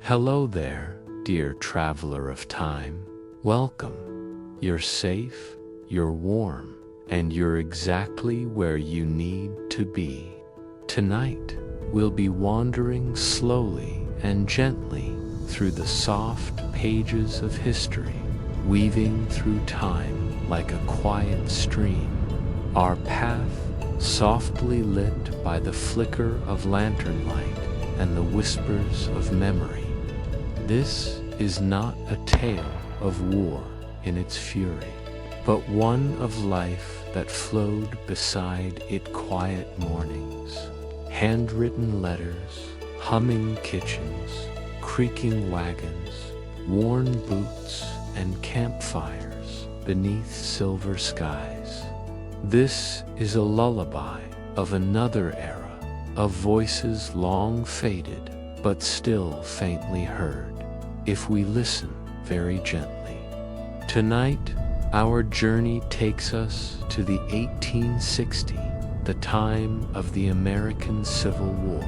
Hello there, dear traveler of time. Welcome. You're safe, you're warm, and you're exactly where you need to be. Tonight, we'll be wandering slowly and gently through the soft pages of history, weaving through time like a quiet stream. Our path, softly lit by the flicker of lantern light and the whispers of memory. This is not a tale of war in its fury, but one of life that flowed beside it quiet mornings. Handwritten letters, humming kitchens, creaking wagons, worn boots, and campfires beneath silver skies. This is a lullaby of another era, of voices long faded but still faintly heard, if we listen very gently. Tonight, our journey takes us to the 1860, the time of the American Civil War.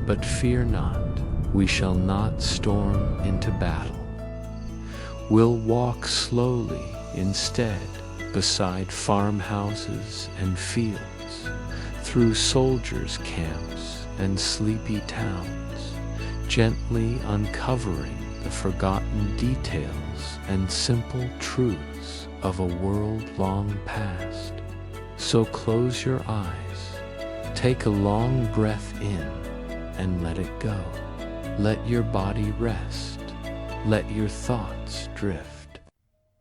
But fear not, we shall not storm into battle. We'll walk slowly instead, beside farmhouses and fields, through soldiers' camps and sleepy towns, gently uncovering the forgotten details and simple truths of a world long past. So close your eyes, take a long breath in, and let it go. Let your body rest, let your thoughts drift.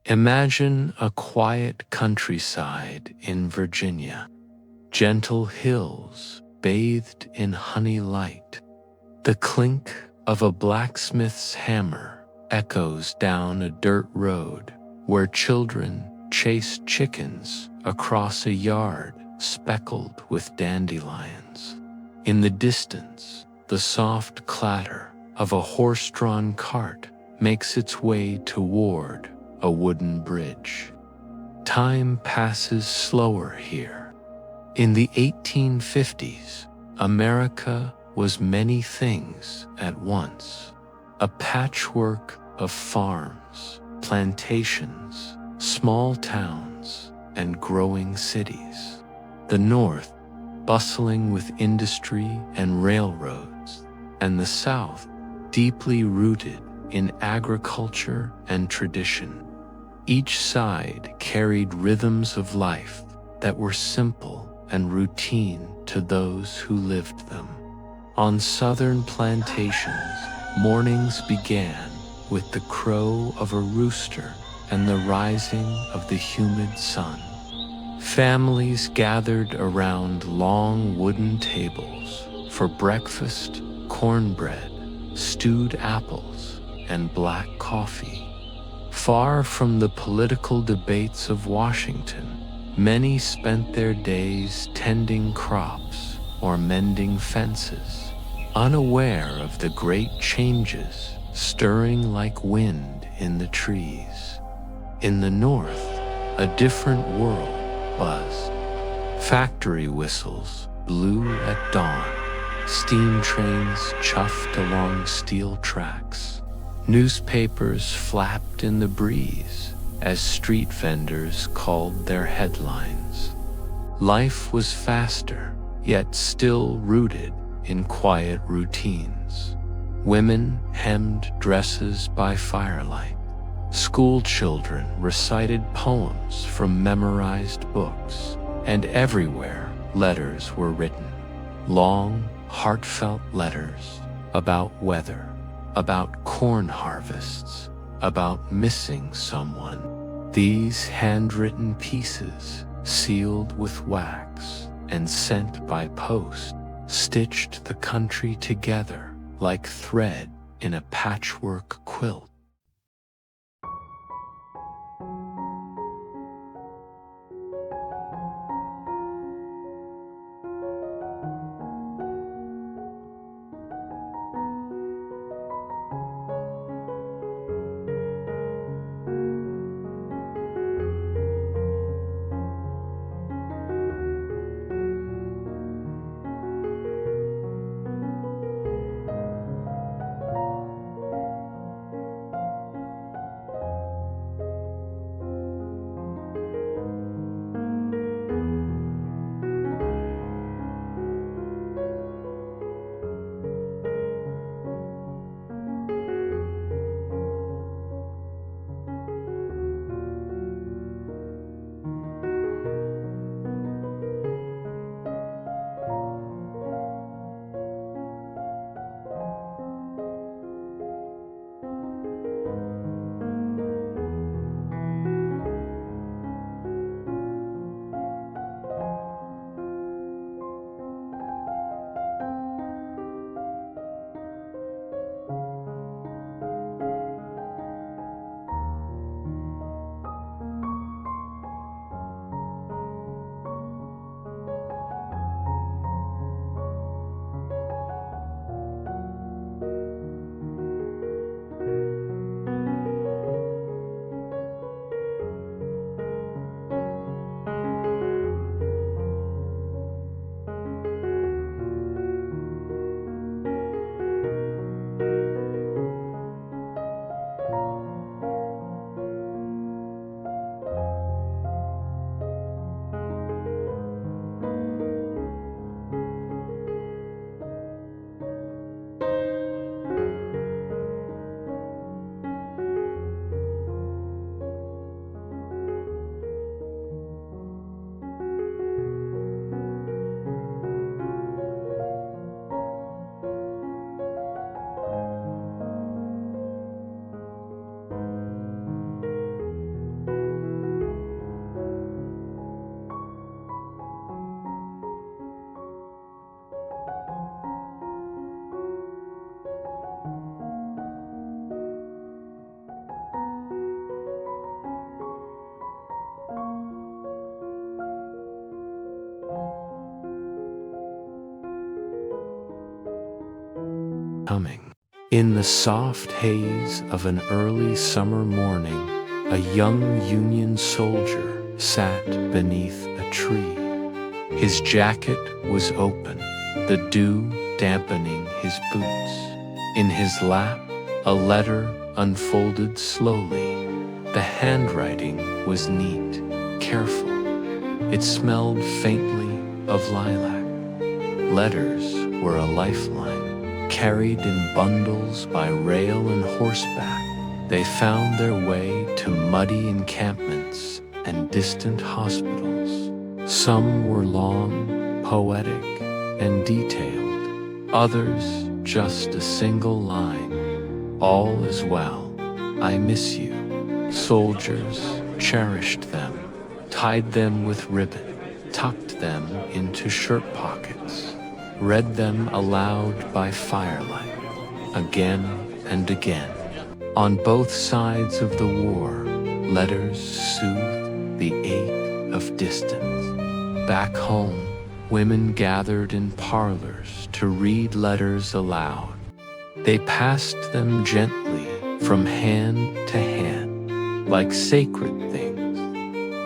Imagine a quiet countryside in Virginia, gentle hills bathed in honey light. The clink of a blacksmith's hammer echoes down a dirt road where children chase chickens across a yard speckled with dandelions. In the distance, the soft clatter of a horse-drawn cart makes its way toward a wooden bridge. Time passes slower here. In the 1850s, America was many things at once. A patchwork of farms, plantations, small towns, and growing cities. The North, bustling with industry and railroads, and the South, deeply rooted in agriculture and tradition. Each side carried rhythms of life that were simple and routine to those who lived them. On southern plantations, mornings began with the crow of a rooster and the rising of the humid sun. Families gathered around long wooden tables for breakfast, cornbread, stewed apples, and black coffee. Far from the political debates of Washington, many spent their days tending crops or mending fences, unaware of the great changes stirring like wind in the trees. In the North, a different world buzzed. Factory whistles blew at dawn. Steam trains chuffed along steel tracks. Newspapers flapped in the breeze as street vendors called their headlines. Life was faster, yet still rooted in quiet routines. Women hemmed dresses by firelight. School children recited poems from memorized books, and everywhere letters were written. Long, heartfelt letters about weather, about corn harvests, about missing someone. These handwritten pieces, sealed with wax and sent by post, stitched the country together like thread in a patchwork quilt. coming. In the soft haze of an early summer morning, a young Union soldier sat beneath a tree. His jacket was open, the dew dampening his boots. In his lap, a letter unfolded slowly. The handwriting was neat, careful. It smelled faintly of lilac. Letters were a lifeline, carried in bundles by rail and horseback. They found their way to muddy encampments and distant hospitals. Some were long, poetic, and detailed. Others, just a single line. All is well. I miss you. Soldiers cherished them, tied them with ribbon, tucked them into shirt pockets, read them aloud by firelight, again and again. On both sides of the war, letters soothed the ache of distance. Back home, women gathered in parlors to read letters aloud. They passed them gently from hand to hand, like sacred things.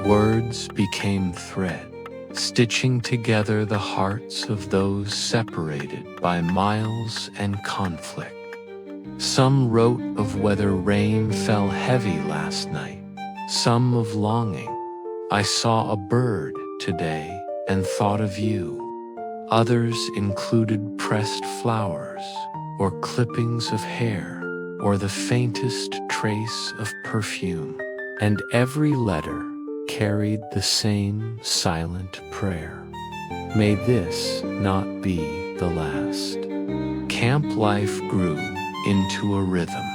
Words became thread, stitching together the hearts of those separated by miles and conflict. Some wrote of whether rain fell heavy last night, some of longing. I saw a bird today and thought of you. Others included pressed flowers, or clippings of hair, or the faintest trace of perfume. And every letter carried the same silent prayer. May this not be the last. Camp life grew into a rhythm.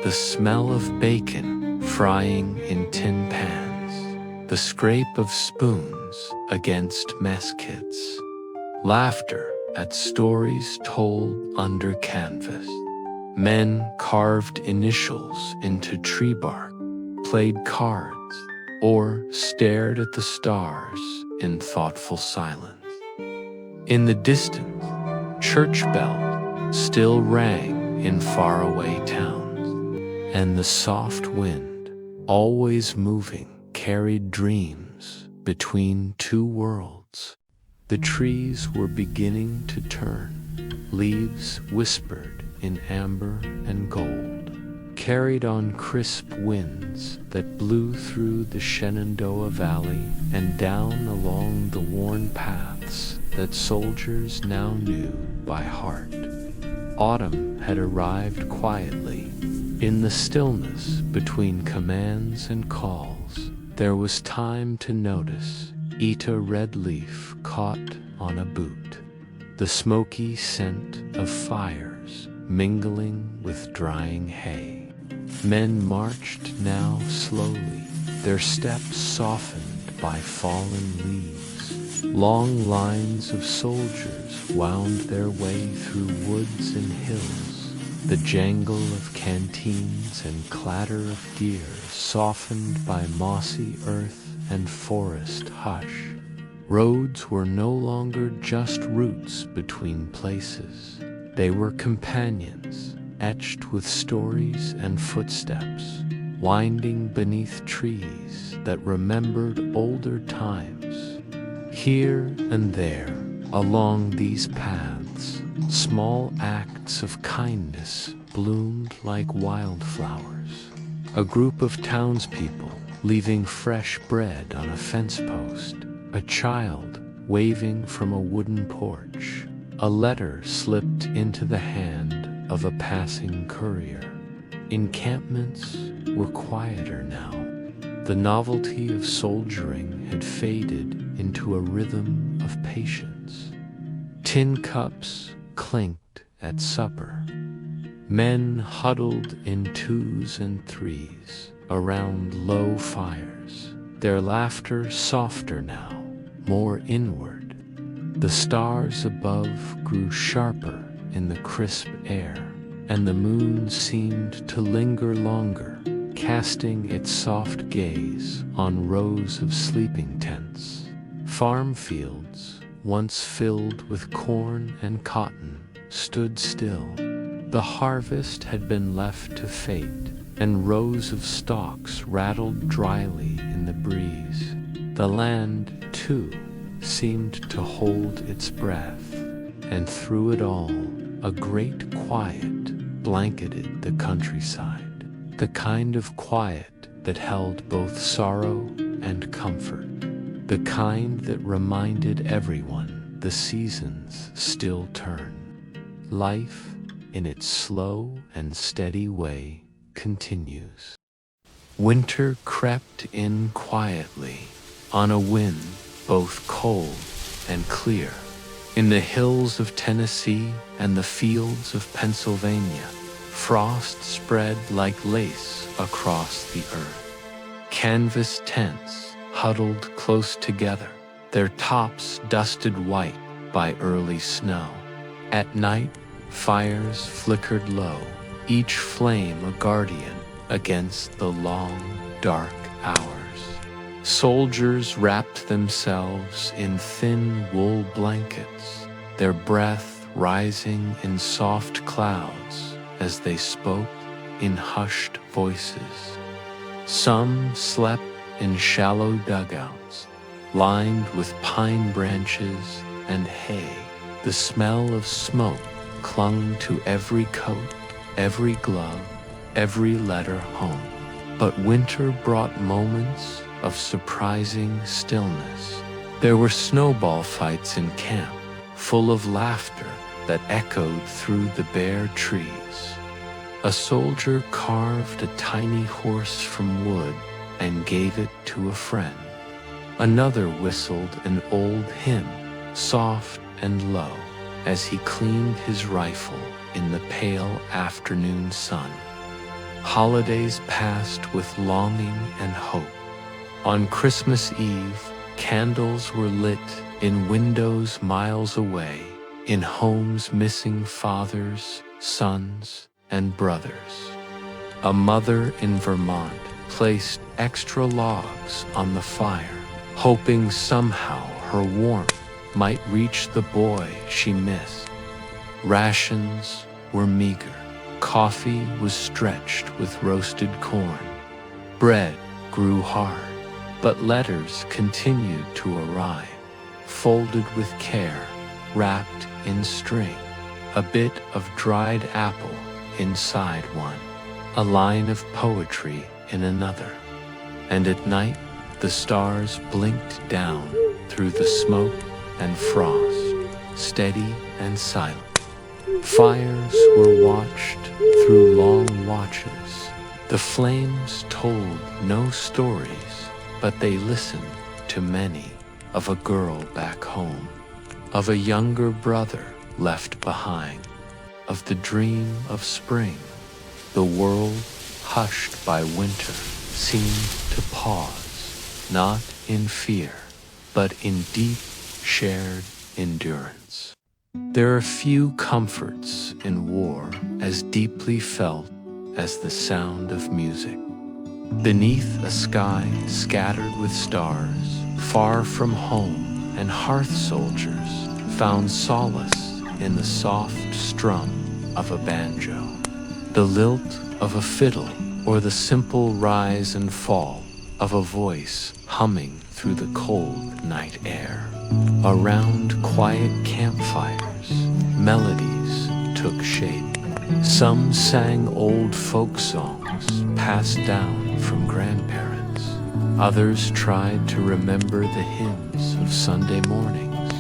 The smell of bacon frying in tin pans, the scrape of spoons against mess kits, laughter at stories told under canvas. Men carved initials into tree bark, played cards, or stared at the stars in thoughtful silence. In the distance, church bells still rang in faraway towns, and the soft wind, always moving, carried dreams between two worlds. The trees were beginning to turn. Leaves whispered in amber and gold, carried on crisp winds that blew through the Shenandoah Valley and down along the worn paths that soldiers now knew by heart. Autumn had arrived quietly. In the stillness between commands and calls, there was time to notice Ita red leaf caught on a boot, the smoky scent of fires mingling with drying hay. Men marched now slowly, their steps softened by fallen leaves. Long lines of soldiers wound their way through woods and hills, the jangle of canteens and clatter of gear softened by mossy earth and forest hush. Roads were no longer just routes between places. They were companions, etched with stories and footsteps, winding beneath trees that remembered older times. Here and there, along these paths, small acts of kindness bloomed like wildflowers. A group of townspeople leaving fresh bread on a fence post, a child waving from a wooden porch, a letter slipped into the hand of a passing courier. Encampments were quieter now. The novelty of soldiering had faded into a rhythm of patience. Tin cups clinked at supper. Men huddled in twos and threes around low fires, their laughter softer now, more inward. The stars above grew sharper in the crisp air, and the moon seemed to linger longer, casting its soft gaze on rows of sleeping tents. Farm fields, once filled with corn and cotton, stood still, The harvest had been left to fate, and rows of stalks rattled dryly in the breeze. The land, too, seemed to hold its breath, and through it all, a great quiet blanketed the countryside, the kind of quiet that held both sorrow and comfort, the kind that reminded everyone the seasons still turn. Life, in its slow and steady way, continues. Winter crept in quietly, on a wind both cold and clear. In the hills of Tennessee and the fields of Pennsylvania, frost spread like lace across the earth. Canvas tents huddled close together, their tops dusted white by early snow. At night, fires flickered low, each flame a guardian against the long, dark hours. Soldiers wrapped themselves in thin wool blankets, their breath rising in soft clouds as they spoke in hushed voices. Some slept in shallow dugouts, lined with pine branches and hay. The smell of smoke clung to every coat, every glove, every letter home. But winter brought moments of surprising stillness. There were snowball fights in camp, full of laughter that echoed through the bare trees. A soldier carved a tiny horse from wood and gave it to a friend. Another whistled an old hymn, soft and low, as he cleaned his rifle in the pale afternoon sun. Holidays passed with longing and hope. On Christmas Eve, candles were lit in windows miles away, in homes missing fathers, sons, and brothers. A mother in Vermont placed extra logs on the fire, hoping somehow her warmth might reach the boy she missed. Rations were meager. Coffee was stretched with roasted corn. Bread grew hard, but letters continued to arrive, folded with care, wrapped in string. A bit of dried apple inside one, a line of poetry in another. And at night, the stars blinked down through the smoke and frost, steady and silent. Fires were watched through long watches. The flames told no stories, but they listened to many, of a girl back home, of a younger brother left behind, of the dream of spring. The world, hushed by winter, seemed to pause, not in fear, but in deep, shared endurance. There are few comforts in war as deeply felt as the sound of music. Beneath a sky scattered with stars, far from home and hearth soldiers found solace in the soft strum of a banjo, the lilt of a fiddle, or the simple rise and fall of a voice humming through the cold night air. Around quiet campfires, melodies took shape. Some sang old folk songs passed down from grandparents. Others tried to remember the hymns of Sunday mornings.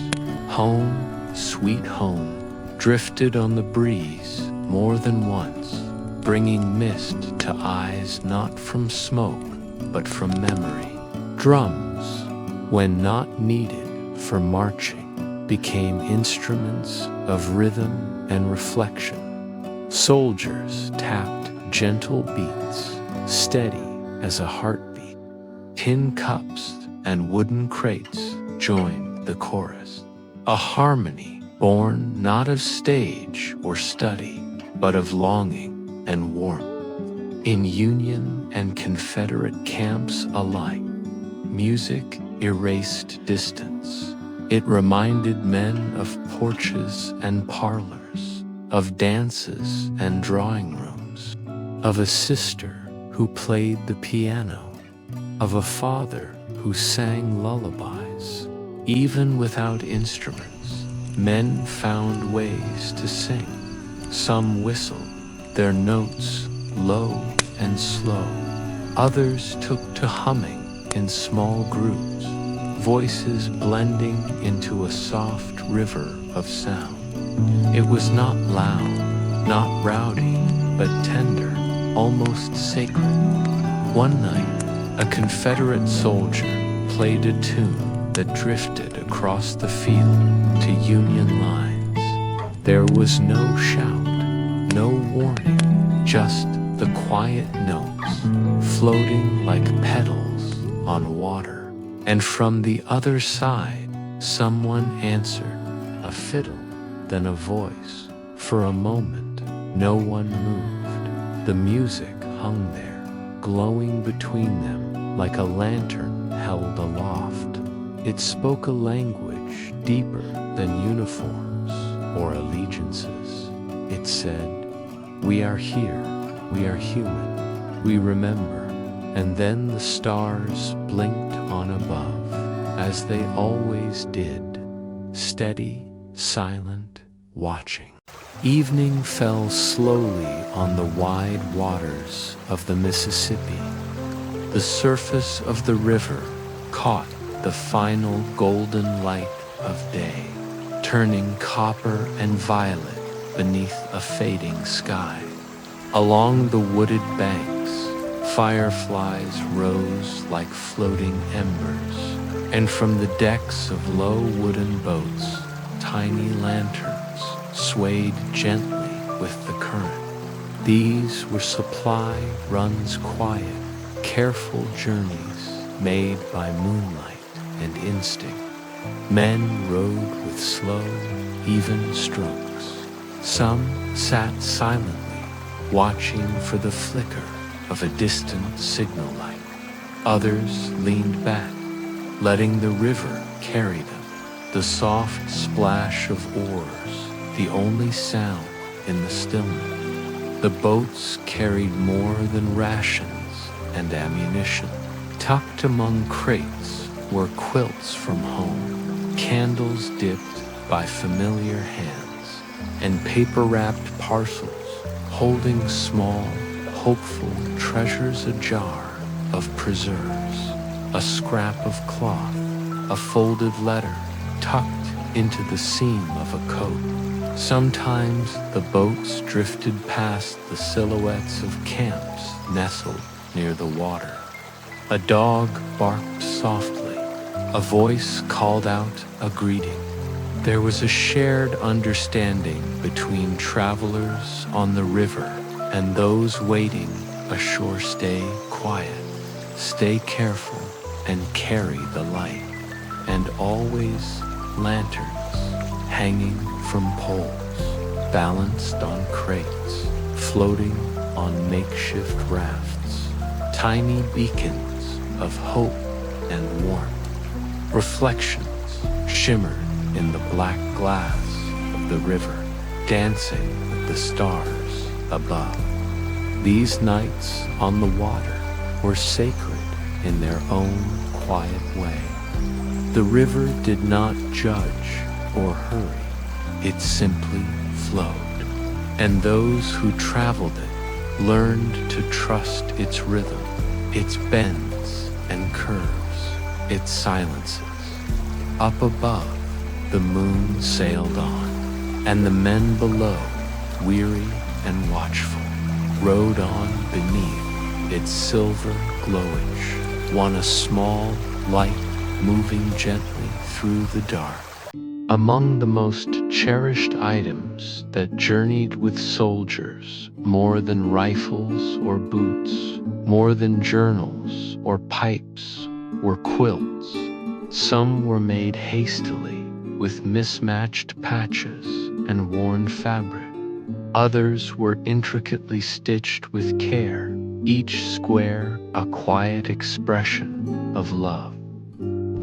Home, sweet home, drifted on the breeze more than once, bringing mist to eyes not from smoke, but from memory. Drums, when not needed for marching, became instruments of rhythm and reflection. Soldiers tapped gentle beats, steady as a heartbeat. Tin cups and wooden crates joined the chorus, a harmony born not of stage or study, but of longing and warmth. In Union and Confederate camps alike, music erased distance. It reminded men of porches and parlors, of dances and drawing rooms, of a sister who played the piano, of a father who sang lullabies. Even without instruments, men found ways to sing. Some whistled, their notes low and slow. Others took to humming in small groups, voices blending into a soft river of sound. It was not loud, not rowdy, but tender, almost sacred. One night, a Confederate soldier played a tune that drifted across the field to Union lines. There was no shout, no warning, just the quiet notes floating like petals on water. And from the other side, someone answered, a fiddle, then a voice. For a moment, no one moved. The music hung there, glowing between them like a lantern held aloft. It spoke a language deeper than uniforms or allegiances. It said, "We are here, we are human, we remember." And then the stars blinked on above, as they always did, steady, silent, watching. Evening fell slowly on the wide waters of the Mississippi. The surface of the river caught the final golden light of day, turning copper and violet beneath a fading sky. Along the wooded banks, fireflies rose like floating embers, and from the decks of low wooden boats, tiny lanterns swayed gently with the current. These were supply runs quiet, careful journeys made by moonlight and instinct. Men rowed with slow, even strokes. Some sat silently, watching for the flicker of a distant signal light. Others leaned back, letting the river carry them. The soft splash of oars, the only sound in the stillness. The boats carried more than rations and ammunition. Tucked among crates were quilts from home, candles dipped by familiar hands, and paper-wrapped parcels holding small, hopeful treasures ajar of preserves, a scrap of cloth, a folded letter tucked into the seam of a coat. Sometimes the boats drifted past the silhouettes of camps nestled near the water. A dog barked softly. A voice called out a greeting. There was a shared understanding between travelers on the river and those waiting ashore. Stay quiet, stay careful, and carry the light. And always lanterns hanging from poles, balanced on crates, floating on makeshift rafts, tiny beacons of hope and warmth. Reflections shimmered in the black glass of the river, dancing with the stars above. These nights on the water were sacred in their own quiet way. The river did not judge or hurry. It simply flowed. And those who traveled it learned to trust its rhythm, its bends and curves, its silences. Up above, the moon sailed on, and the men below, weary and watchful, rode on beneath its silver glowage, one a small light moving gently through the dark. Among the most cherished items that journeyed with soldiers, more than rifles or boots, more than journals or pipes, were quilts. Some were made hastily with mismatched patches and worn fabric. Others were intricately stitched with care, each square a quiet expression of love.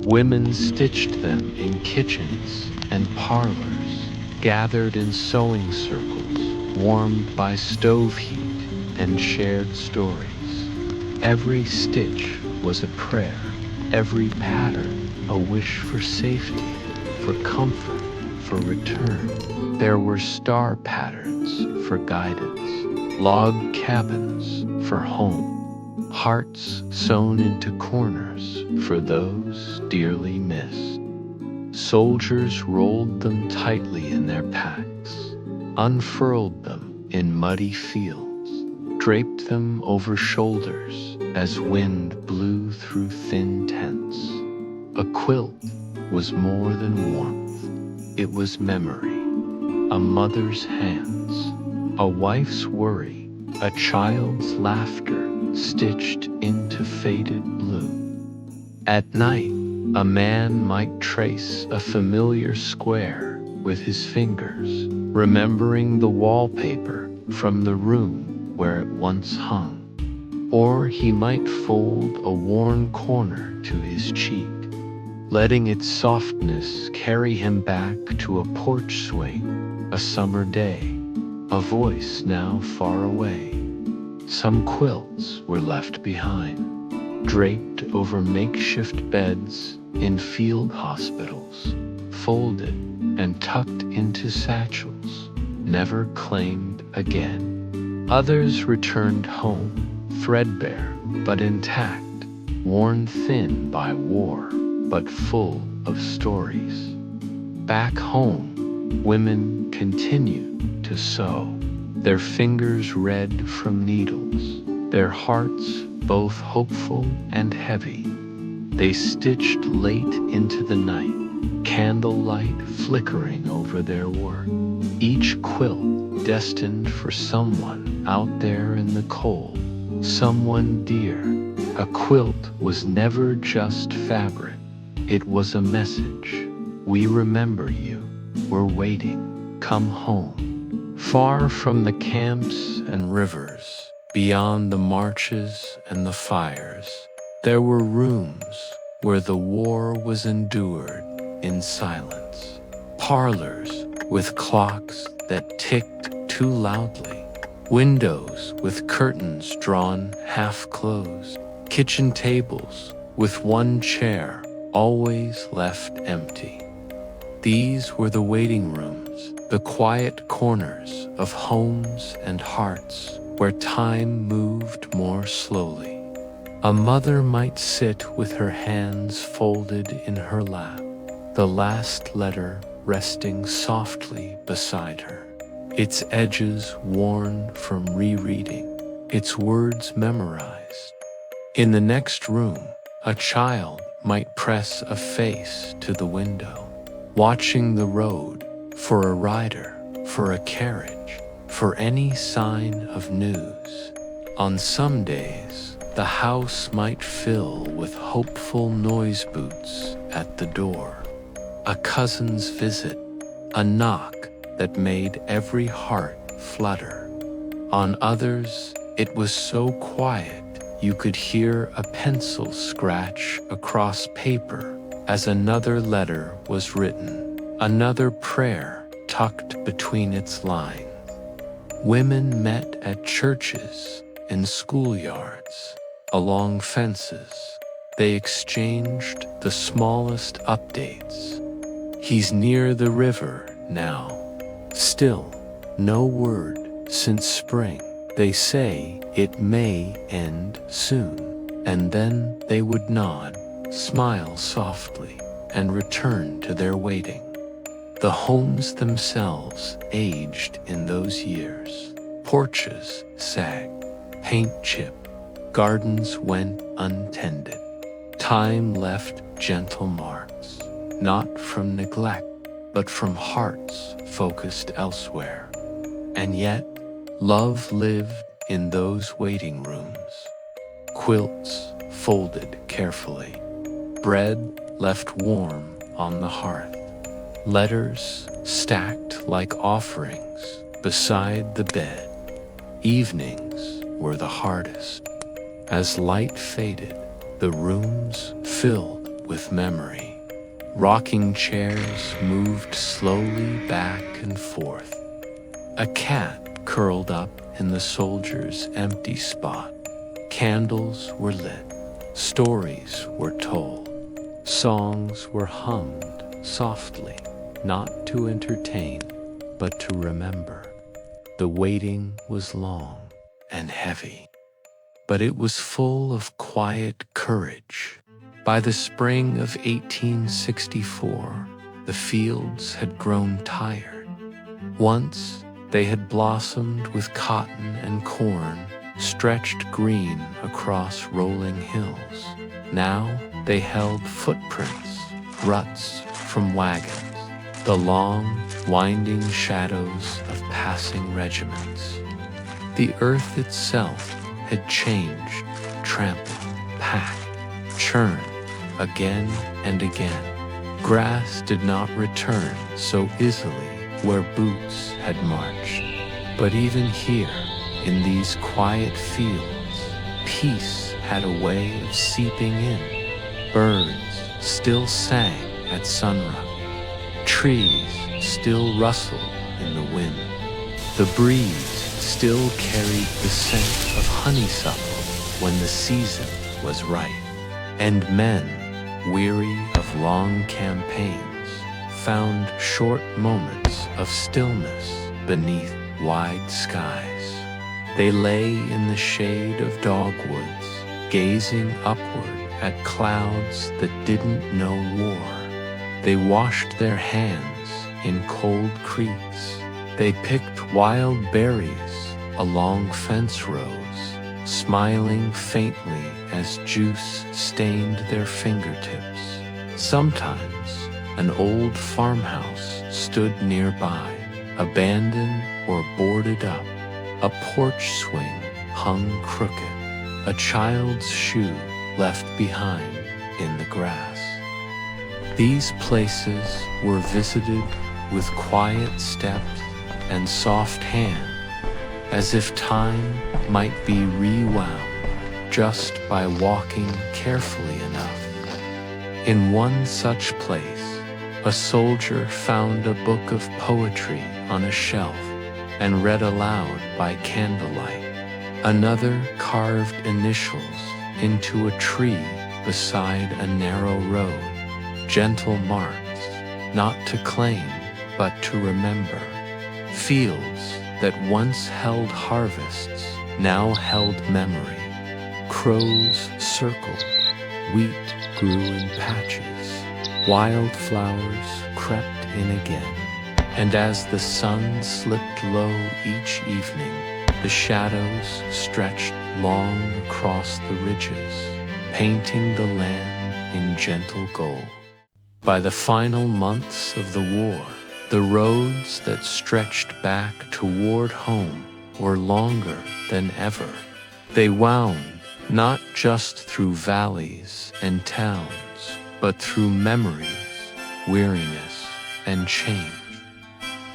Women stitched them in kitchens and parlors, gathered in sewing circles warmed by stove heat and shared stories. Every stitch was a prayer, every pattern a wish for safety, for comfort, for return. There were star patterns for guidance, log cabins for home, hearts sewn into corners for those dearly missed. Soldiers rolled them tightly in their packs, unfurled them in muddy fields, draped them over shoulders as wind blew through thin tents. A quilt was more than warmth, it was memory, a mother's hands, a wife's worry, a child's laughter stitched into faded blue. At night, a man might trace a familiar square with his fingers, remembering the wallpaper from the room where it once hung. Or he might fold a worn corner to his cheek, letting its softness carry him back to a porch swing, a summer day, a voice now far away. Some quilts were left behind, draped over makeshift beds in field hospitals, folded and tucked into satchels, never claimed again. Others returned home, threadbare but intact, worn thin by war, but full of stories. Back home, women continued to sew, their fingers red from needles, their hearts both hopeful and heavy. They stitched late into the night, candlelight flickering over their work, each quilt destined for someone out there in the cold, someone dear. A quilt was never just fabric, it was a message. We remember you, we're waiting, come home. Far from the camps and rivers, beyond the marches and the fires, there were rooms where the war was endured in silence. Parlors with clocks that ticked too loudly, windows with curtains drawn half closed, kitchen tables with one chair always left empty. These were the waiting rooms, the quiet corners of homes and hearts where time moved more slowly. A mother might sit with her hands folded in her lap, the last letter resting softly beside her, its edges worn from rereading, its words memorized. In the next room, a child might press a face to the window, watching the road for a rider, for a carriage, for any sign of news. On some days, the house might fill with hopeful noise boots at the door, a cousin's visit, a knock that made every heart flutter. On others, it was so quiet you could hear a pencil scratch across paper as another letter was written, another prayer tucked between its lines. Women met at churches, in schoolyards, along fences. They exchanged the smallest updates. He's near the river now. Still, no word since spring. They say it may end soon, and then they would nod, smile softly, and return to their waiting. The homes themselves aged in those years. Porches sagged, paint chipped, gardens went untended. Time left gentle marks, not from neglect, but from hearts focused elsewhere. And yet, love lived in those waiting rooms. Quilts folded carefully, bread left warm on the hearth, letters stacked like offerings beside the bed. Evenings were the hardest. As light faded, the rooms filled with memory. Rocking chairs moved slowly back and forth. A cat curled up in the soldier's empty spot. Candles were lit, stories were told, songs were hummed softly, not to entertain, but to remember. The waiting was long and heavy, but it was full of quiet courage. By the spring of 1864, the fields had grown tired. Once they had blossomed with cotton and corn, stretched green across rolling hills. Now they held footprints, ruts from wagons, the long, winding shadows of passing regiments. The earth itself had changed, trampled, packed, churned, again and again. Grass did not return so easily where boots had marched. But even here, in these quiet fields, peace had a way of seeping in. Birds still sang at sunrise. Trees still rustled in the wind. The breeze still carried the scent of honeysuckle when the season was ripe. And men, weary of long campaigns, found short moments of stillness beneath wide skies. They lay in the shade of dogwoods, gazing upward at clouds that didn't know war. They washed their hands in cold creeks. They picked wild berries along fence rows, smiling faintly as juice stained their fingertips. Sometimes an old farmhouse stood nearby, abandoned or boarded up. A porch swing hung crooked, a child's shoe left behind in the grass. These places were visited with quiet steps and soft hand, as if time might be rewound just by walking carefully enough. In one such place, a soldier found a book of poetry on a shelf and read aloud by candlelight. Another carved initials into a tree beside a narrow road, gentle marks, not to claim, but to remember. Fields that once held harvests now held memory. Crows circled, wheat grew in patches, wildflowers crept in again. And as the sun slipped low each evening, the shadows stretched long across the ridges, painting the land in gentle gold. By the final months of the war, the roads that stretched back toward home were longer than ever. They wound not just through valleys and towns, but through memories, weariness, and change.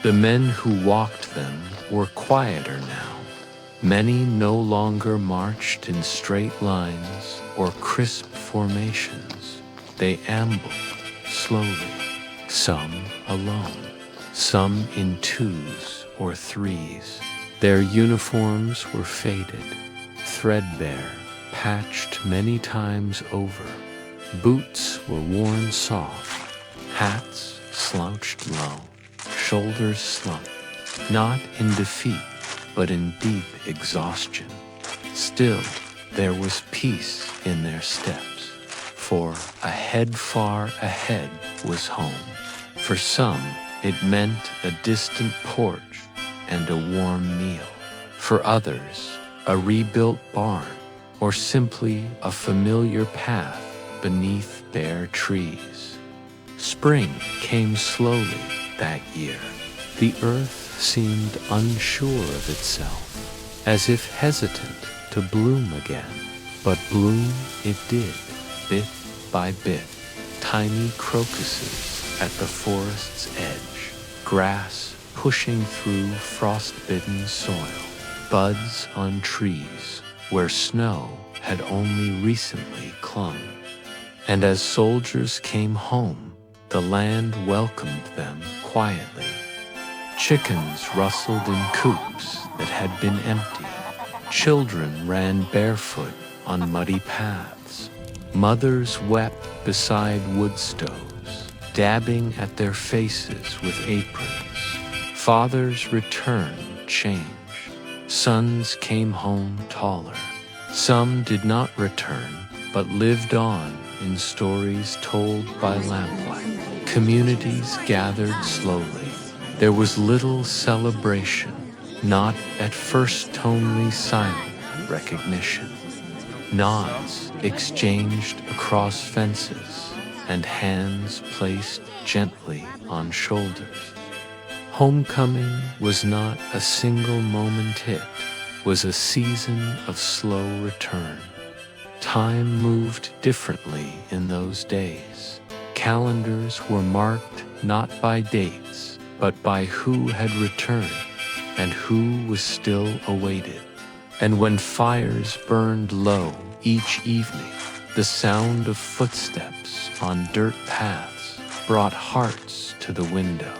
The men who walked them were quieter now. Many no longer marched in straight lines or crisp formations. They ambled slowly, some alone, some in twos or threes. Their uniforms were faded, threadbare, patched many times over. Boots were worn soft, hats slouched low, shoulders slumped, not in defeat, but in deep exhaustion. Still, there was peace in their steps, for ahead, far ahead, was home. For some, it meant a distant porch and a warm meal. For others, a rebuilt barn, or simply a familiar path beneath bare trees. Spring came slowly that year. The earth seemed unsure of itself, as if hesitant to bloom again. But bloom it did, bit by bit. Tiny crocuses at the forest's edge, grass pushing through frost-bitten soil, buds on trees where snow had only recently clung. And as soldiers came home, the land welcomed them quietly. Chickens rustled in coops that had been empty. Children ran barefoot on muddy paths. Mothers wept beside wood stoves, dabbing at their faces with aprons. Fathers returned changed. Sons came home taller. Some did not return, but lived on in stories told by lamplight. Communities gathered slowly. There was little celebration, not at first only silent recognition. Nods exchanged across fences, and hands placed gently on shoulders. Homecoming was not a single moment, it was a season of slow return. Time moved differently in those days. Calendars were marked not by dates, but by who had returned and who was still awaited. And when fires burned low each evening, the sound of footsteps on dirt paths brought hearts to the window.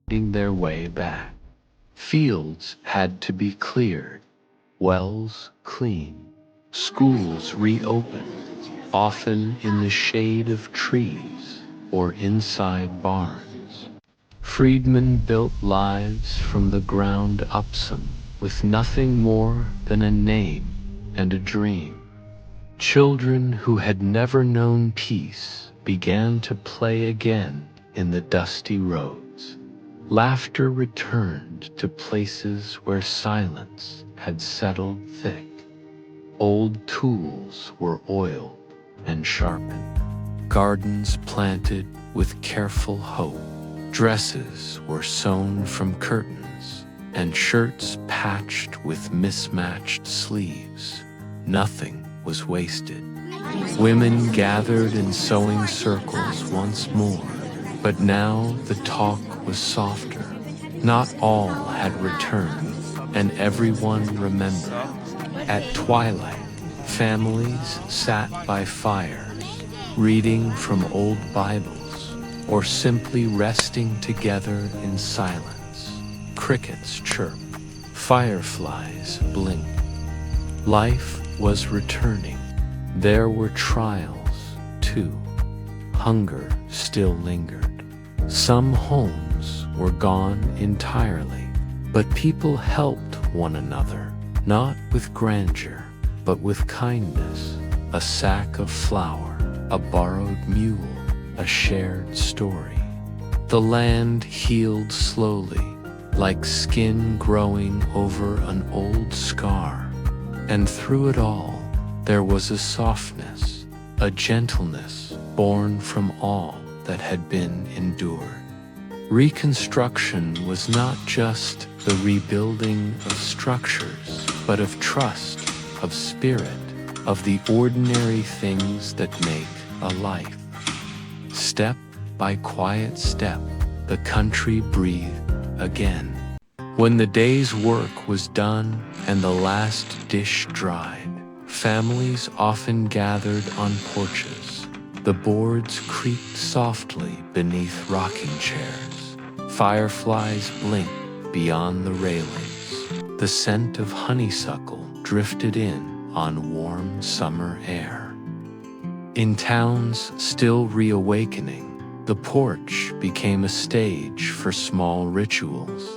Finding their way back. Fields had to be cleared, wells cleaned, schools reopened, often in the shade of trees or inside barns. Freedmen built lives from the ground up, some with nothing more than a name and a dream. Children who had never known peace began to play again in the dusty roads. Laughter returned to places where silence had settled thick. Old tools were oiled and sharpened, gardens planted with careful hope. Dresses were sewn from curtains, and shirts patched with mismatched sleeves. Nothing was wasted. Women gathered in sewing circles once more, but now the talk was softer. Not all had returned, and everyone remembered. At twilight, families sat by fires, reading from old Bibles, or simply resting together in silence. Crickets chirped, fireflies blinked. Life was returning. There were trials, too. Hunger still lingered. Some homes were gone entirely, but people helped one another, not with grandeur, but with kindness. A sack of flour, a borrowed mule, a shared story. The land healed slowly, like skin growing over an old scar. And through it all, there was a softness, a gentleness born from all that had been endured. Reconstruction was not just the rebuilding of structures, but of trust, of spirit, of the ordinary things that make a life. Step by quiet step, the country breathed again. When the day's work was done and the last dish dried, families often gathered on porches. The boards creaked softly beneath rocking chairs. Fireflies blinked beyond the railings. The scent of honeysuckle drifted in on warm summer air. In towns still reawakening, the porch became a stage for small rituals.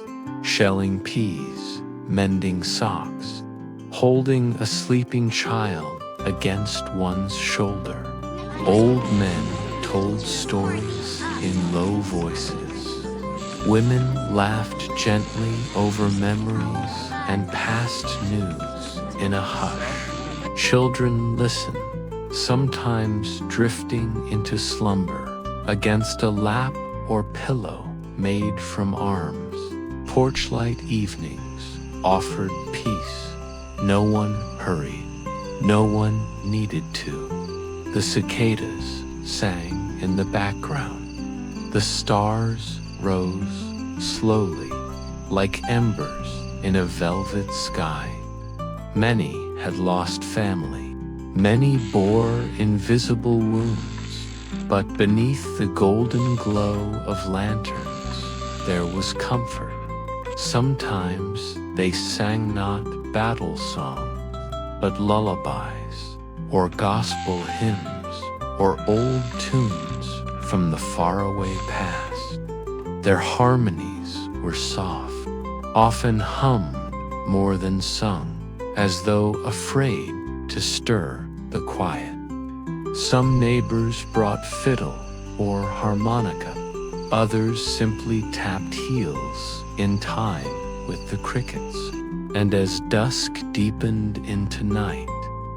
Shelling peas, mending socks, holding a sleeping child against one's shoulder. Old men told stories in low voices. Women laughed gently over memories and past news in a hush. Children listened, sometimes drifting into slumber against a lap or pillow made from arms. Porchlight evenings offered peace. No one hurried. No one needed to. The cicadas sang in the background. The stars rose slowly, like embers in a velvet sky. Many had lost family. Many bore invisible wounds. But beneath the golden glow of lanterns, there was comfort. Sometimes they sang not battle songs, but lullabies, or gospel hymns, or old tunes from the faraway past. Their harmonies were soft, often hummed more than sung, as though afraid to stir the quiet. Some neighbors brought fiddle or harmonica. Others simply tapped heels in time with the crickets. And as dusk deepened into night,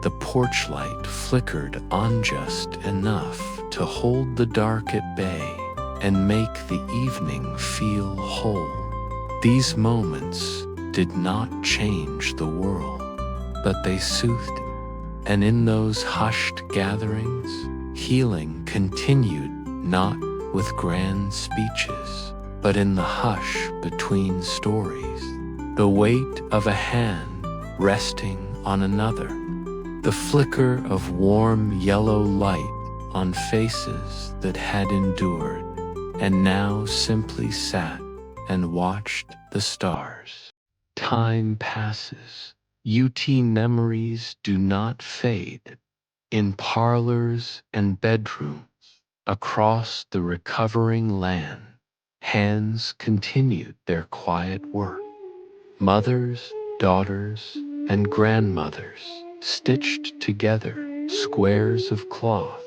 the porch light flickered on just enough to hold the dark at bay and make the evening feel whole. These moments did not change the world, but they soothed it. And in those hushed gatherings, healing continued, not with grand speeches, but in the hush between stories, the weight of a hand resting on another, the flicker of warm yellow light on faces that had endured and now simply sat and watched the stars. Time passes. UT memories do not fade. In parlors and bedrooms, across the recovering land, hands continued their quiet work. Mothers, daughters, and grandmothers stitched together squares of cloth,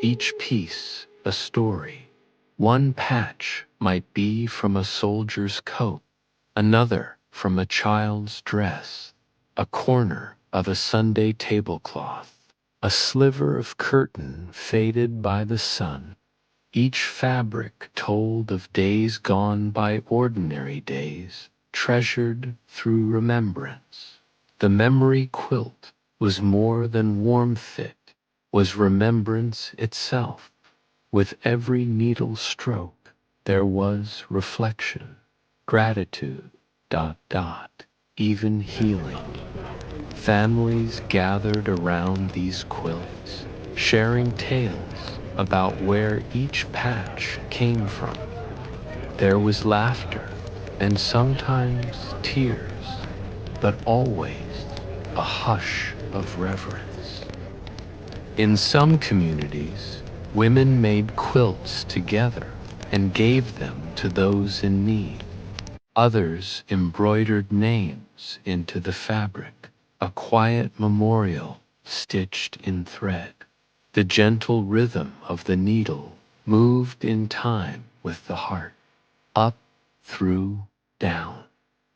each piece a story. One patch might be from a soldier's coat, another from a child's dress, a corner of a Sunday tablecloth, a sliver of curtain faded by the sun. Each fabric told of days gone by, ordinary days, treasured through remembrance. The memory quilt was more than warmth, it was remembrance itself. With every needle stroke there was reflection, gratitude, even healing. Families gathered around these quilts, sharing tales about where each patch came from. There was laughter and sometimes tears, but always a hush of reverence. In some communities, women made quilts together and gave them to those in need. Others embroidered names into the fabric, a quiet memorial stitched in thread. The gentle rhythm of the needle moved in time with the heart, up, through, down,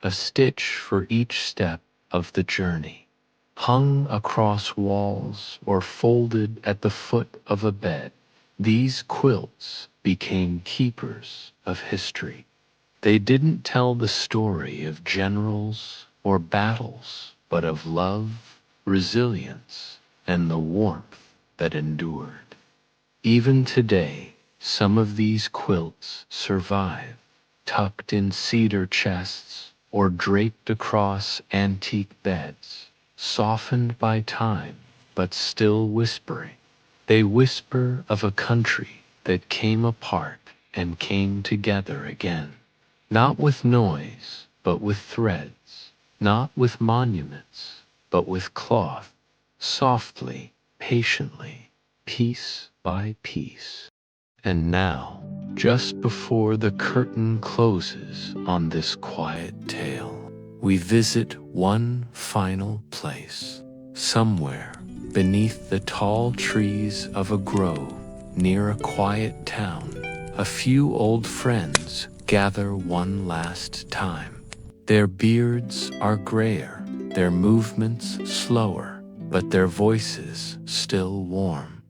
a stitch for each step of the journey. Hung across walls or folded at the foot of a bed, these quilts became keepers of history. They didn't tell the story of generals or battles, but of love, resilience, and the warmth that endured. Even today, some of these quilts survive, tucked in cedar chests or draped across antique beds, softened by time, but still whispering. They whisper of a country that came apart and came together again. Not with noise, but with threads, not with monuments, but with cloth, softly, patiently, piece by piece. And now, just before the curtain closes on this quiet tale, we visit one final place, somewhere beneath the tall trees of a grove near a quiet town. A few old friends gather one last time. Their beards are grayer, their movements slower, but their voices still warm.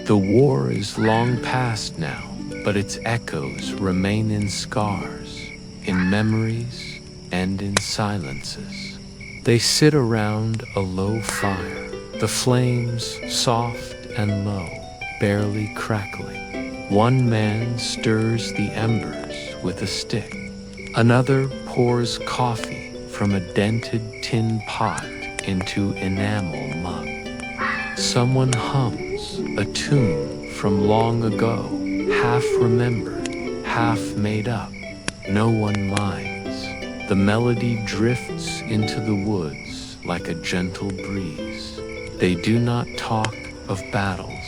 The war is long past now, but its echoes remain in scars, in memories, and in silences. They sit around a low fire, the flames soft and low, barely crackling. One man stirs the embers with a stick. Another pours coffee from a dented tin pot into enamel mug. Someone hums a tune from long ago, half remembered, half made up. No one minds. The melody drifts into the woods like a gentle breeze. They do not talk of battles,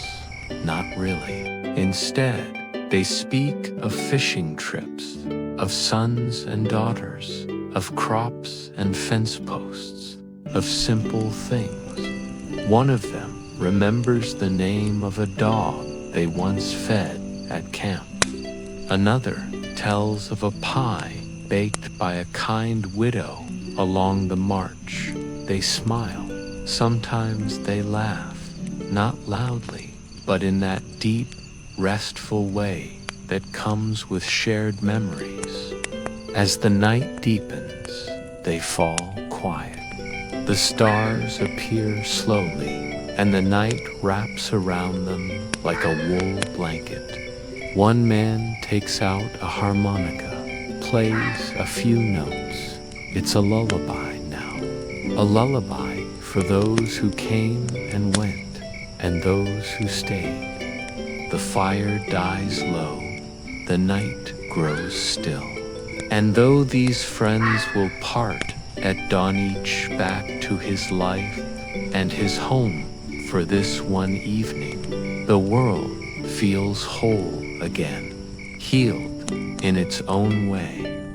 not really. Instead, they speak of fishing trips, of sons and daughters, of crops and fence posts, of simple things. One of them remembers the name of a dog they once fed at camp. Another tells of a pie baked by a kind widow along the march. They smile. Sometimes they laugh, not loudly, but in that deep, restful way that comes with shared memories. As the night deepens, they fall quiet. The stars appear slowly, and the night wraps around them like a wool blanket. One man takes out a harmonica, plays a few notes. It's a lullaby now, a lullaby for those who came and went, and those who stayed. The fire dies low, the night grows still. And though these friends will part at dawn, each back to his life and his home for this one evening, the world feels whole again, healed in its own way.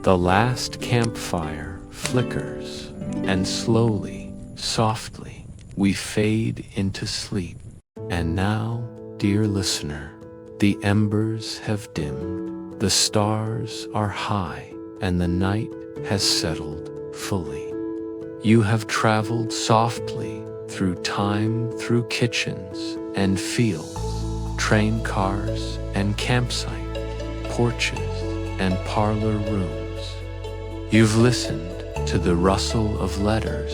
The last campfire flickers, and slowly, softly, we fade into sleep. And now, dear listener, the embers have dimmed, the stars are high, and the night has settled fully. You have traveled softly through time, through kitchens and fields, train cars and campsite, porches and parlor rooms. You've listened to the rustle of letters,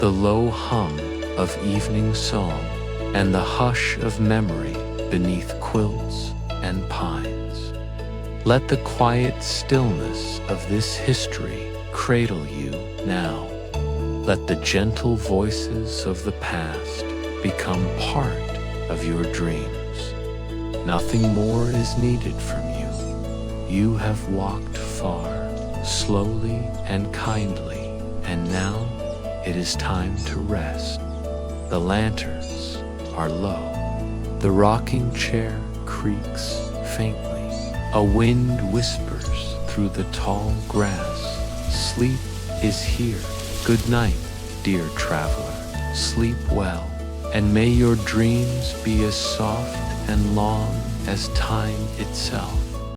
the low hum of evening song, and the hush of memory beneath quilts and pines. Let the quiet stillness of this history cradle you now. Let the gentle voices of the past become part of your dreams. Nothing more is needed from you. You have walked far, slowly and kindly, and now it is time to rest. The lanterns are low. The rocking chair creaks faintly. A wind whispers through the tall grass. Sleep is here. Good night, dear traveler. Sleep well, and may your dreams be as soft and long as time itself.